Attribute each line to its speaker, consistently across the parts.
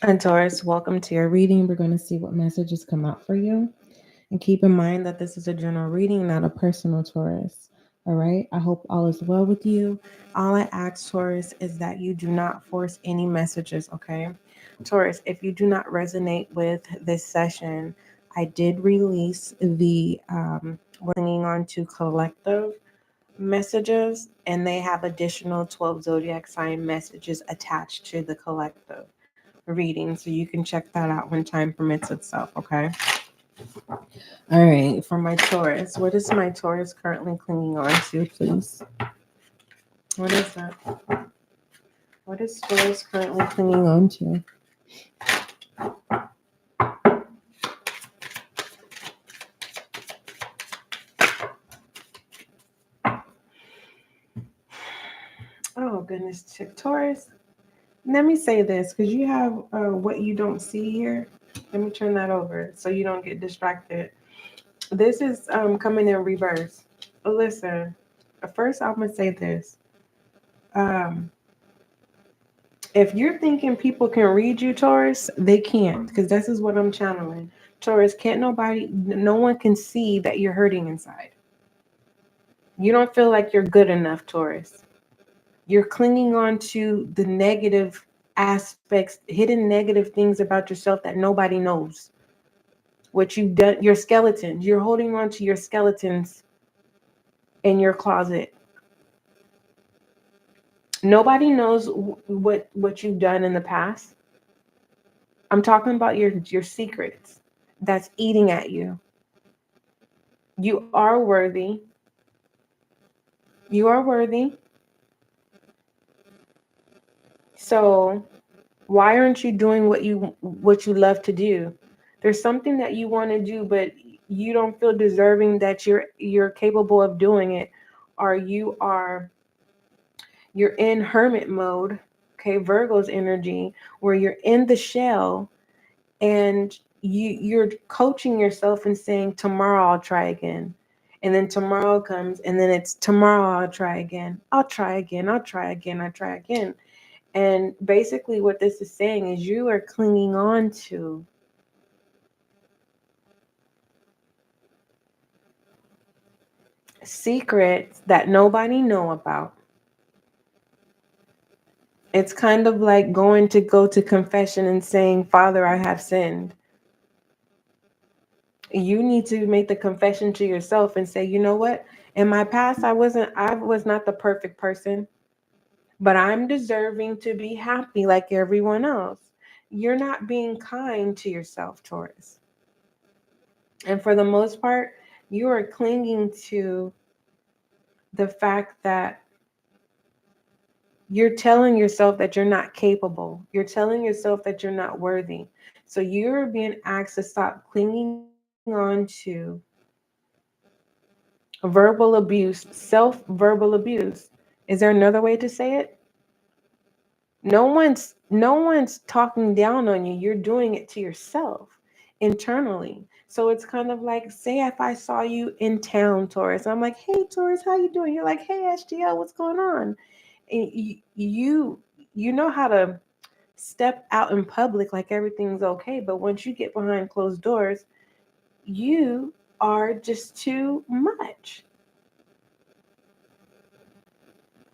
Speaker 1: And Taurus, welcome to your reading. We're going to see what messages come out for you. And keep in mind that this is a general reading, not a personal, Taurus. All right. I hope all is well with you. All I ask, Taurus, is that you do not force any messages. Okay. Taurus, if you do not resonate with this session, I did release the clinging on to collective messages, and they have additional 12 zodiac sign messages attached to the collective reading. So you can check that out when time permits itself. Okay. All right, for my Taurus, what is my Taurus currently clinging on to, please? What is that? What is Taurus currently clinging on to? Oh, goodness, Taurus. Let me say this because you have what you don't see here. Let me turn that over so you don't get distracted. This is coming in reverse. Listen, first I'm going to say this. If you're thinking people can read you, Taurus, they can't, because this is what I'm channeling. Taurus, no one can see that you're hurting inside. You don't feel like you're good enough, Taurus. You're clinging on to the negative aspects, hidden negative things about yourself that nobody knows. What you've done, your skeletons, you're holding on to your skeletons in your closet. Nobody knows what you've done in the past. I'm talking about your secrets that's eating at you. You are worthy. You are worthy. So why aren't you doing what you love to do? There's something that you want to do, but you don't feel deserving that you're capable of doing it, or you're in hermit mode, okay, Virgo's energy, where you're in the shell and you're coaching yourself and saying, tomorrow I'll try again. And then tomorrow comes, and then it's tomorrow I'll try again. I'll try again. I'll try again. I'll try again. And basically what this is saying is you are clinging on to secrets that nobody know about. It's kind of like go to confession and saying, Father, I have sinned. You need to make the confession to yourself and say, you know what? In my past, I was not the perfect person, but I'm deserving to be happy like everyone else. You're not being kind to yourself, Taurus. And for the most part, you are clinging to the fact that you're telling yourself that you're not capable. You're telling yourself that you're not worthy. So you're being asked to stop clinging on to verbal abuse, self-verbal abuse. Is there another way to say it? No one's talking down on you. You're doing it to yourself internally. So it's kind of like, say if I saw you in town, Taurus, I'm like, hey Taurus, how you doing? You're like, hey SGL, what's going on? And you know how to step out in public like everything's okay, but once you get behind closed doors, you are just too much.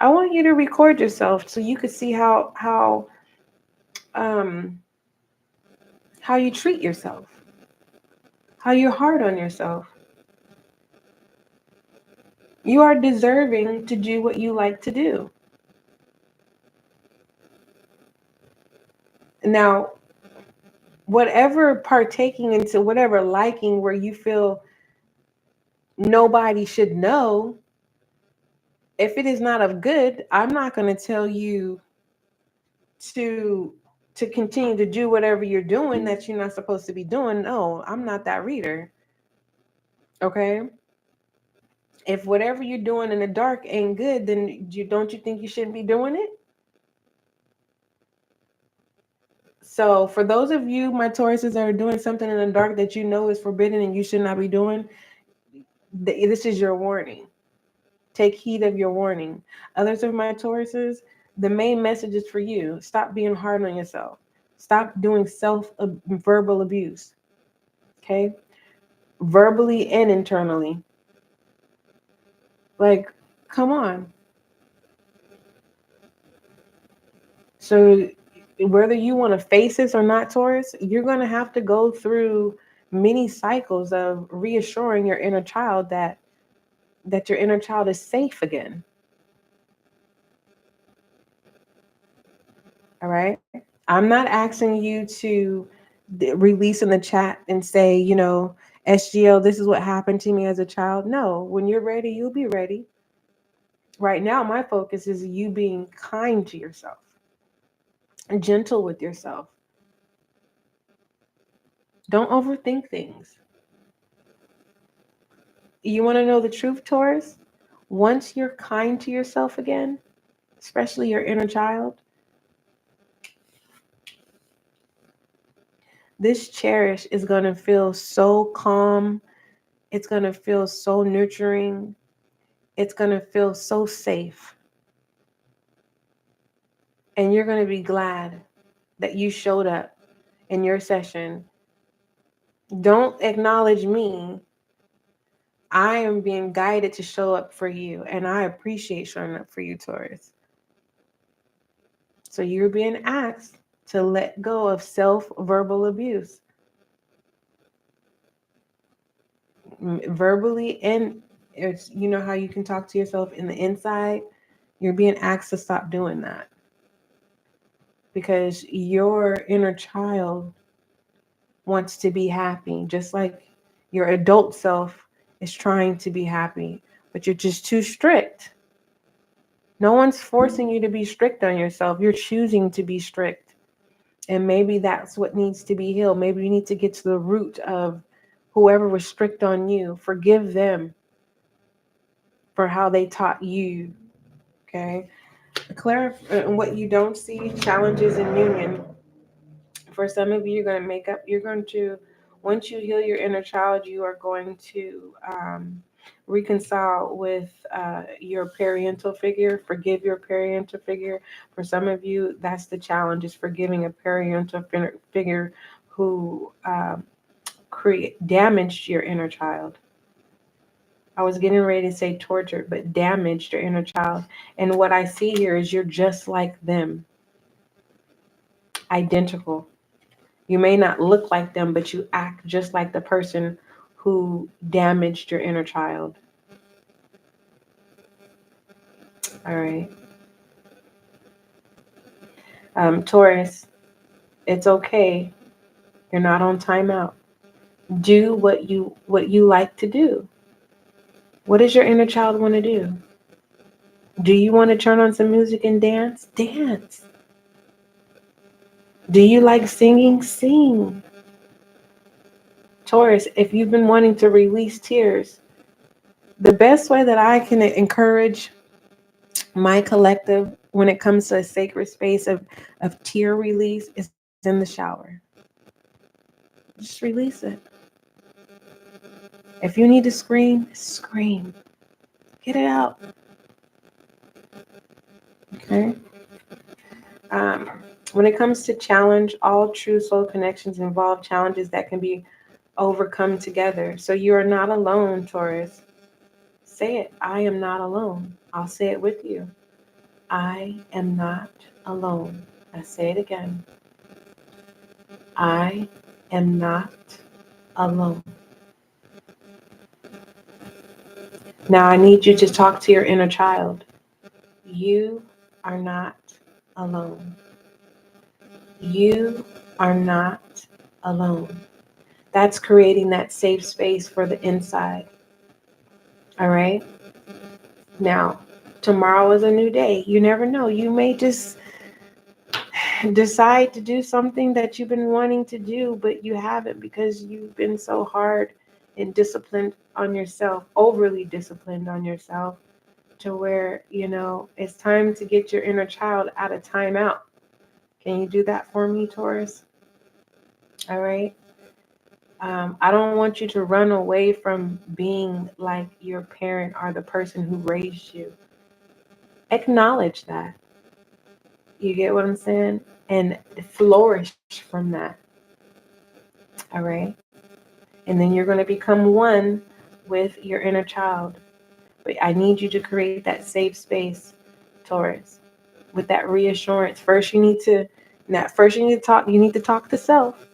Speaker 1: I want you to record yourself so you could see um how you treat yourself, how you're hard on yourself. You are deserving to do what you like to do. Now, whatever partaking into whatever liking where you feel nobody should know, if it is not of good, I'm not going to tell you to to continue to do whatever you're doing that you're not supposed to be doing. No, I'm not that reader. Okay? If whatever you're doing in the dark ain't good, then don't you think you shouldn't be doing it? So for those of you, my Tauruses, that are doing something in the dark that you know is forbidden and you should not be doing, this is your warning. Take heed of your warning. Others of my Tauruses, the main message is for you. Stop being hard on yourself. Stop doing verbal abuse. Okay? Verbally and internally. Like, come on. So whether you want to face this or not, Taurus, you're going to have to go through many cycles of reassuring your inner child that your inner child is safe again. All right? I'm not asking you to release in the chat and say, SGL, this is what happened to me as a child. No, when you're ready, you'll be ready. Right now, my focus is you being kind to yourself and gentle with yourself. Don't overthink things. You want to know the truth, Taurus? Once you're kind to yourself again, especially your inner child, this cherish is going to feel so calm. It's going to feel so nurturing. It's going to feel so safe. And you're going to be glad that you showed up in your session. Don't acknowledge me. I am being guided to show up for you. And I appreciate showing up for you, Taurus. So you're being asked to let go of self-verbal abuse. Verbally, and it's, you know how you can talk to yourself in the inside? You're being asked to stop doing that. Because your inner child wants to be happy, just like your adult self is trying to be happy, but you're just too strict. No one's forcing you to be strict on yourself. You're choosing to be strict. And maybe that's what needs to be healed. Maybe you need to get to the root of whoever was strict on you. Forgive them for how they taught you. Okay? What you don't see, challenges in union. For some of you, you're going to, once you heal your inner child, you are going to reconcile with your parental figure, forgive your parental figure. For some of you, that's the challenge, is forgiving a parental figure who damaged your inner child. I was getting ready to say tortured, but damaged your inner child. And what I see here is you're just like them. Identical. You may not look like them, but you act just like the person who damaged your inner child. All right. Taurus, it's okay. You're not on timeout. Do what you like to do. What does your inner child want to do? Do you want to turn on some music and dance? Dance. Do you like singing? Sing. Taurus, if you've been wanting to release tears, the best way that I can encourage my collective when it comes to a sacred space of tear release is in the shower. Just release it. If you need to scream, scream. Get it out. Okay? When it comes to challenge, all true soul connections involve challenges that can be overcome together. So you are not alone, Taurus. Say it. I am not alone. I'll say it with you. I am not alone. I say it again. I am not alone. Now I need you to talk to your inner child. You are not alone. You are not alone. That's creating that safe space for the inside. All right? Now, tomorrow is a new day. You never know. You may just decide to do something that you've been wanting to do, but you haven't because you've been so hard and disciplined on yourself, overly disciplined on yourself, to where, it's time to get your inner child out of timeout. Can you do that for me, Taurus? All right. I don't want you to run away from being like your parent or the person who raised you. Acknowledge that. You get what I'm saying? and flourish from that. All right. And then you're going to become one with your inner child. But I need you to create that safe space, Taurus, with that reassurance. First, you need to talk. You need to talk to self.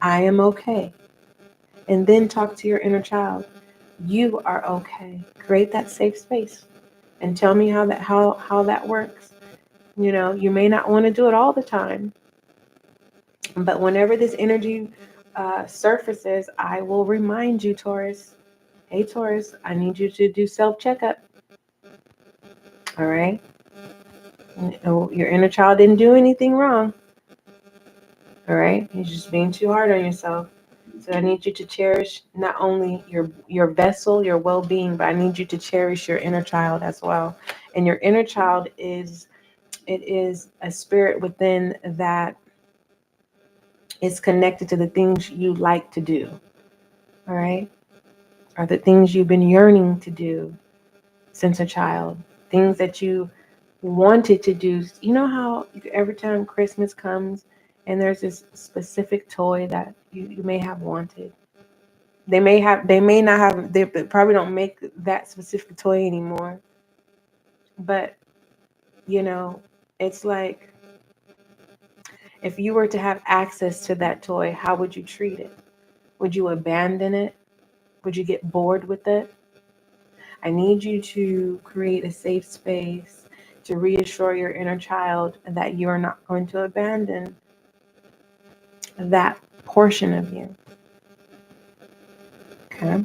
Speaker 1: I am okay. And then talk to your inner child. You are okay. Create that safe space and tell me how that works. You know, you may not want to do it all the time, but whenever this energy surfaces, I will remind you, Taurus. Hey, Taurus, I need you to do self-checkup. All right? Your inner child didn't do anything wrong. All right? You're just being too hard on yourself. So I need you to cherish not only your vessel, your well-being, but I need you to cherish your inner child as well. And your inner child is a spirit within that is connected to the things you like to do. All right? Or the things you've been yearning to do since a child. Things that you wanted to do. You know how every time Christmas comes and there's this specific toy that you may have wanted. They may not have, they probably don't make that specific toy anymore. But, you know, it's like if you were to have access to that toy, how would you treat it? Would you abandon it? Would you get bored with it? I need you to create a safe space to reassure your inner child that you are not going to abandon that portion of you. Okay.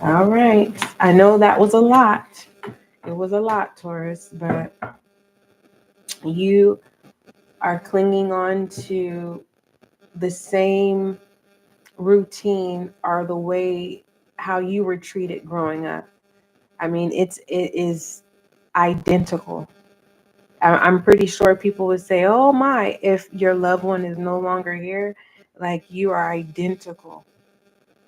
Speaker 1: All right. I know that was a lot. It was a lot, Taurus, but you are clinging on to the same routine or the way how you were treated growing up. I mean, it is identical. I'm pretty sure people would say, oh my, if your loved one is no longer here, like you are identical.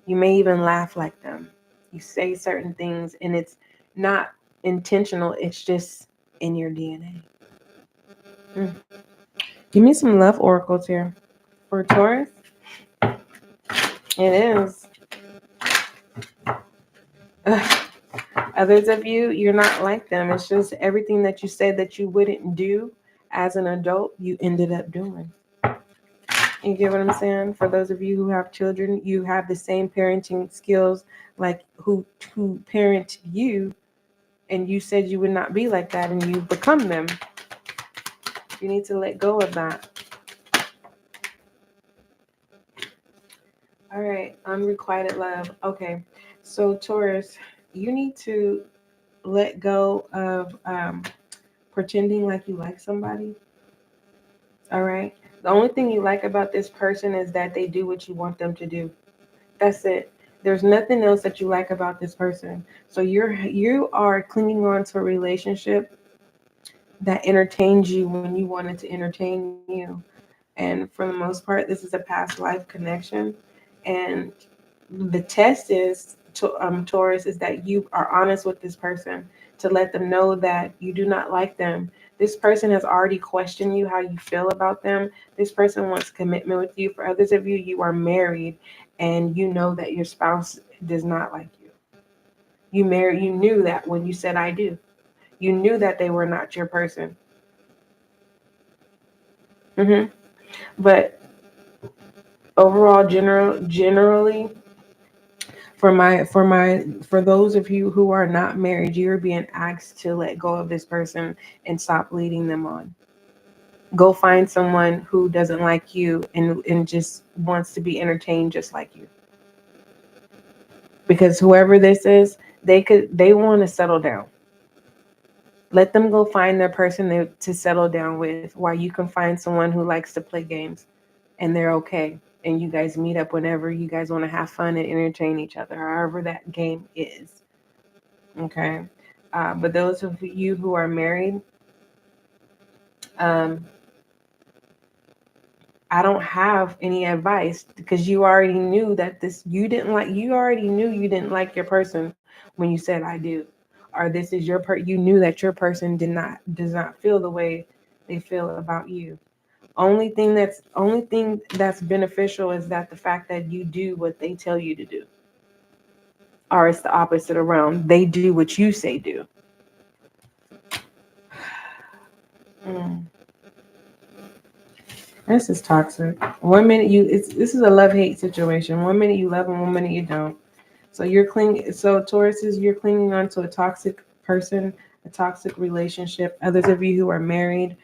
Speaker 1: You may even laugh like them. You say certain things and it's not intentional. It's just in your DNA. Give me some love oracles here. For Taurus, it is. Others of you, you're not like them. It's just everything that you said that you wouldn't do as an adult, you ended up doing. You get what I'm saying? For those of you who have children, you have the same parenting skills like who parent you, and you said you would not be like that, and you become them. You need to let go of that. All right, unrequited love. Okay, so Taurus, you need to let go of pretending like you like somebody. All right. The only thing you like about this person is that they do what you want them to do. That's it. There's nothing else that you like about this person. So you are clinging on to a relationship that entertains you when you wanted to entertain you. And for the most part, this is a past life connection. And the test is, Taurus, is that you are honest with this person to let them know that you do not like them. This person has already questioned you, how you feel about them. This person wants commitment with you. For others of you, you are married and you know that your spouse does not like you. You knew that when you said I do. You knew that they were not your person. But overall, generally, for those of you who are not married, you're being asked to let go of this person and stop leading them on. Go find someone who doesn't like you and just wants to be entertained just like you. Because whoever this is, they want to settle down. Let them go find their person to settle down with, while you can find someone who likes to play games and they're okay. And you guys meet up whenever you guys want to have fun and entertain each other, however that game is. Okay. But those of you who are married, I don't have any advice, because you already knew that you already knew you didn't like your person when you said I do. Or this is you knew that your person does not feel the way they feel about you. Only thing that's beneficial is that the fact that you do what they tell you to do. Or it's the opposite around. They do what you say do. This is toxic. One minute this is a love-hate situation. One minute you love them, 1 minute you don't. So Tauruses, you're clinging on to a toxic person, a toxic relationship. Others of you who are married,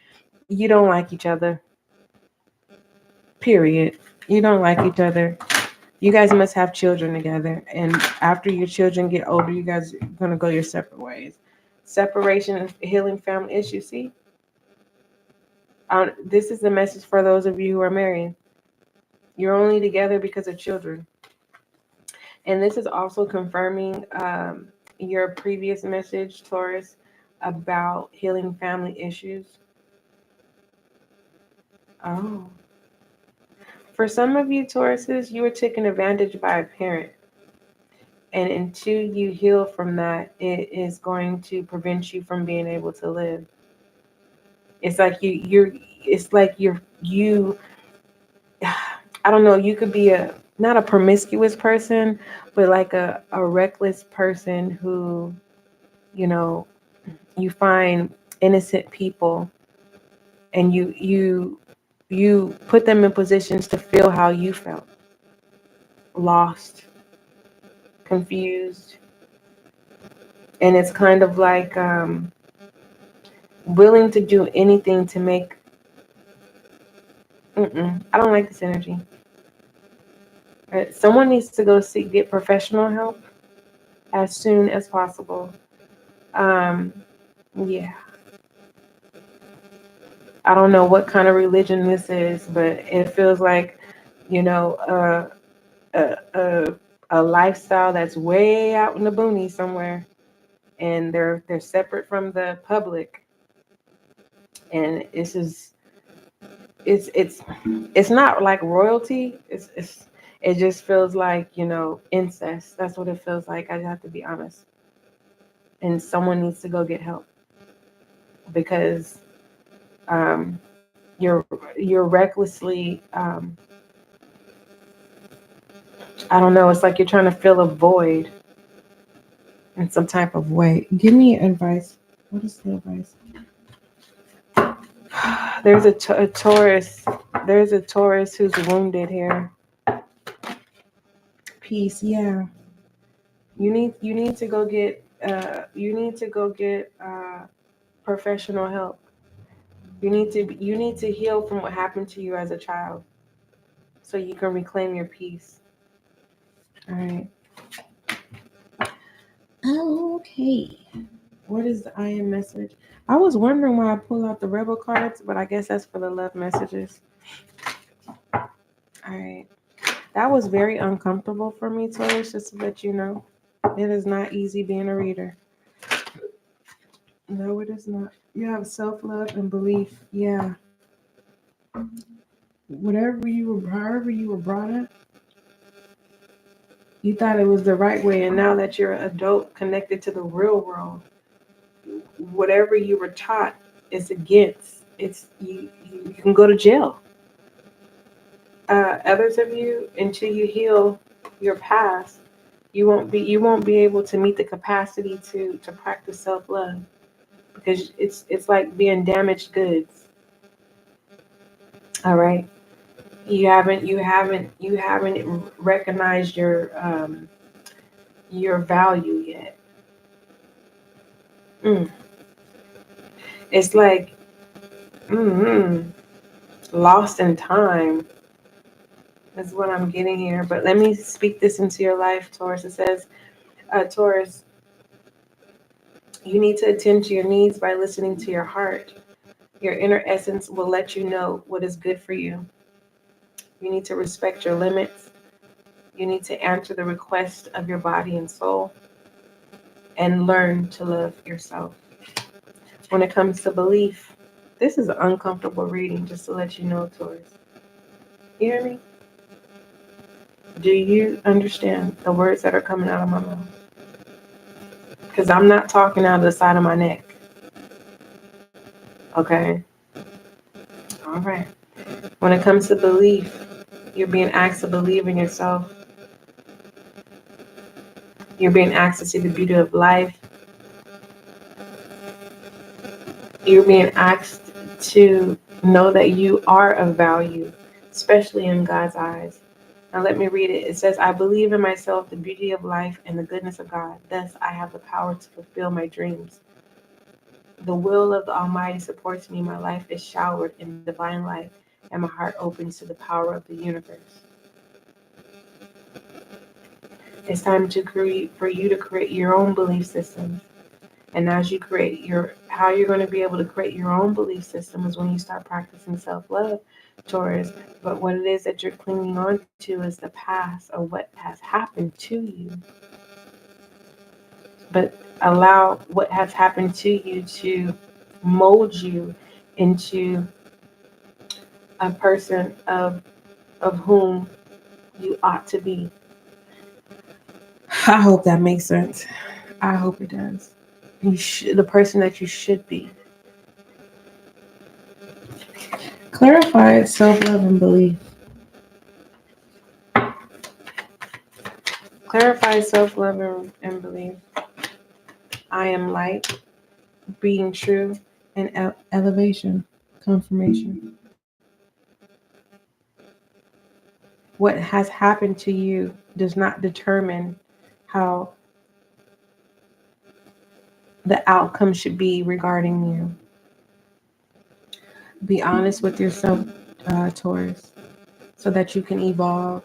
Speaker 1: you don't like each other. Period. You don't like each other. You guys must have children together. And after your children get older, you guys are going to go your separate ways. Separation and healing family issues. See? This is the message for those of you who are married. You're only together because of children. And this is also confirming your previous message, Taurus, about healing family issues. Oh. For some of you, Tauruses, you were taken advantage by a parent. And until you heal from that, it is going to prevent you from being able to live. It's like you I don't know, you could be not a promiscuous person, but like a reckless person who, you find innocent people and you put them in positions to feel how you felt. Lost, confused. And it's kind of like willing to do anything to make I don't like this energy. Someone needs to go get professional help as soon as possible. Yeah. I don't know what kind of religion this is, but it feels like, a lifestyle that's way out in the boonies somewhere, and they're separate from the public. And it's not like royalty. It just feels like, incest. That's what it feels like. I have to be honest. And someone needs to go get help because you're recklessly I don't know, it's like you're trying to fill a void in some type of way. Give me advice. What is the advice? There's a Taurus. There's a Taurus who's wounded here. Peace, yeah. You need to go get professional help. You need to heal from what happened to you as a child, so you can reclaim your peace. All right. Okay. What is the I am message? I was wondering why I pulled out the rebel cards, but I guess that's for the love messages. All right. That was very uncomfortable for me, Taurus, just to let you know. It is not easy being a reader. No, it is not. You have self-love and belief. Yeah. However you were brought up, you thought it was the right way, and now that you're an adult connected to the real world, whatever you were taught is against. You can go to jail. Others of you, until you heal your past, you won't be able to meet the capacity to practice self-love, because it's like being damaged goods. All right. You haven't recognized your value yet. It's like lost in time is what I'm getting here. But let me speak this into your life, Taurus. It says, Taurus, you need to attend to your needs by listening to your heart. Your inner essence will let you know what is good for you. You need to respect your limits. You need to answer the request of your body and soul, and learn to love yourself. When it comes to belief, this is an uncomfortable reading, just to let you know, Taurus. You hear me? Do you understand the words that are coming out of my mouth? Because I'm not talking out of the side of my neck. Okay? All right. When it comes to belief, you're being asked to believe in yourself. You're being asked to see the beauty of life. You're being asked to know that you are of value, especially in God's eyes. Now let me read it. It says, I believe in myself, the beauty of life, and the goodness of God. Thus, I have the power to fulfill my dreams. The will of the Almighty supports me. My life is showered in divine light, and my heart opens to the power of the universe. It's time for you to create your own belief systems. And as you create how you're going to be able to create your own belief system is when you start practicing self-love, Taurus. But what it is that you're clinging on to is the past or what has happened to you. But allow what has happened to you to mold you into a person of whom you ought to be. I hope that makes sense. I hope it does. The person that you should be. Clarify self-love and belief. Clarify self-love and belief. I am light, being true, and elevation, confirmation. What has happened to you does not determine how the outcome should be regarding you. Be honest with yourself, Taurus, so that you can evolve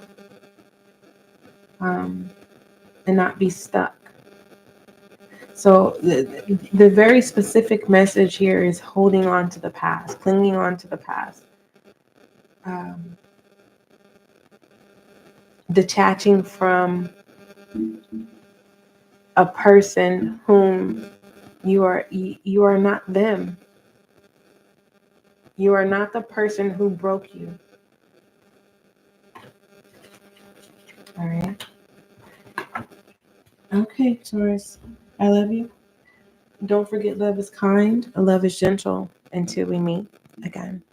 Speaker 1: and not be stuck. So the very specific message here is holding on to the past, clinging on to the past, detaching from a person whom you are not them. You are not the person who broke you. All right. Okay, Taurus. I love you. Don't forget, love is kind, love is gentle. Until we meet again.